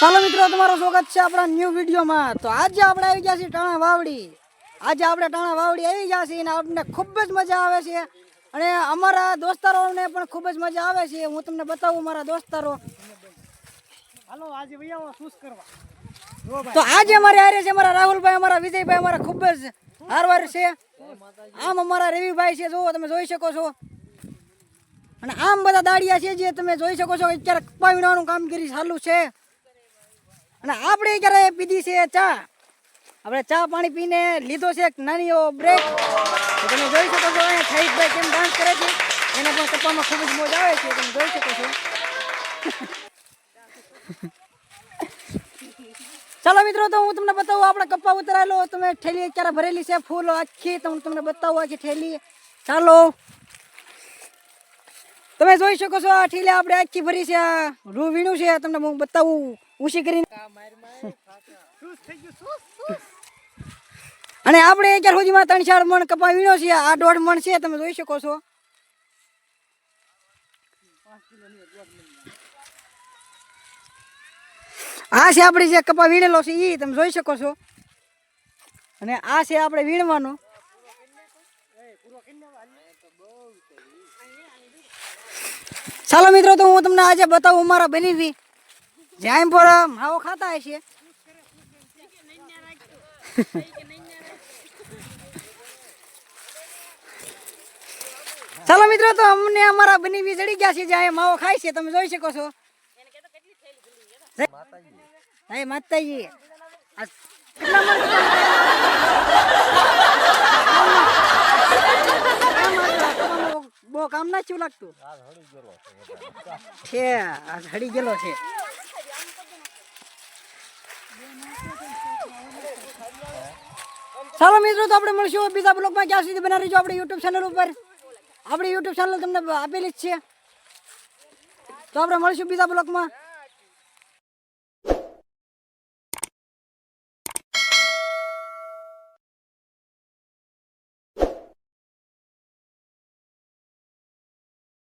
ચાલો મિત્રો, તમારું સ્વાગત છે આપણા ન્યૂ વિડીયોમાં। તો આજે આપણે આવી ગયા છીએ ટાણા વાવડી। આજે આપણે ટાણા વાવડી આવી ગયા છીએ અને આપણને ખૂબ જ મજા આવે છે અને અમારા દોસ્તારોને પણ ખૂબ જ મજા આવે છે। હું તમને બતાવું મારા દોસ્તારો। હાલો આજે ભૈયા શૂઝ કરવા। તો આજે અમારે હારે છે અમારા રાહુલભાઈ, અમારા વિજયભાઈ, અમારા ખૂબ જ હારવાર છે। આમ અમારા રવિભાઈ છે, જો તમે જોઈ શકો છો। અને આમ બધા દાડિયા છે જે તમે જોઈ શકો છો। અત્યારે કપા વીણવાનું કામગીરી ચાલુ છે અને આપણે અત્યારે પીધી છે ચા। આપણે ચા પાણી પીને લીધો છે એક નાની એવો બ્રેક। તમે જોઈ શકો છો અહીંયા શહીદભાઈ કેમ ડાન્સ કરે છે, એને પણ કપામાં ખૂબ જ મોજ આવે છે, તમે જોઈ શકો છો। ચાલો મિત્રો, તો હું તમને બતાવું આપણે કપા ઉતરાયેલો। તમે ઠેલી અત્યારે ભરેલી છે ફૂલ આખી, તો હું તમને બતાવું આખી ઠેલી। ચાલો, તમે જોઈ શકો છો આ ઠેલી આપણે આખી ભરી છે। આ રૂ વીણું છે, તમને હું બતાવું ઉછી કરીને। અને આપણે અત્યાર સુધીમાં 3-4 મણ કપા વીણો છે। આ 1.5 મણ છે, તમે જોઈ શકો છો। આ છે આપણે જે કપા વીણેલો છે એ તમે જોઈ શકો છો। અને આ છે આપણે વીણવાનો। ચાલો મિત્રો, તો હું તમને આજે બતાવું મારા બનીવી જ્યાં પર માવો ખાતા હશે। ચાલો મિત્રો, તો અમને અમારા બનીવી ચડી ગયા છે જ્યાં માવો ખાય છે, તમે જોઈ શકો છો। હે માતાજી, કેટલા બહુ કામ ના શું લાગતું છે? આ હળી ગયેલો છે। ચાલો મિત્રો, તો આપણે મળશું બીજા બ્લોગમાં। ક્યાં સુધી બનાવી રહીજો આપણી યુટ્યુબ ચેનલ ઉપર। આપણી યુટ્યુબ ચેનલ તમને આપેલી જ છે, તો આપણે મળશું બીજા બ્લોગમાં।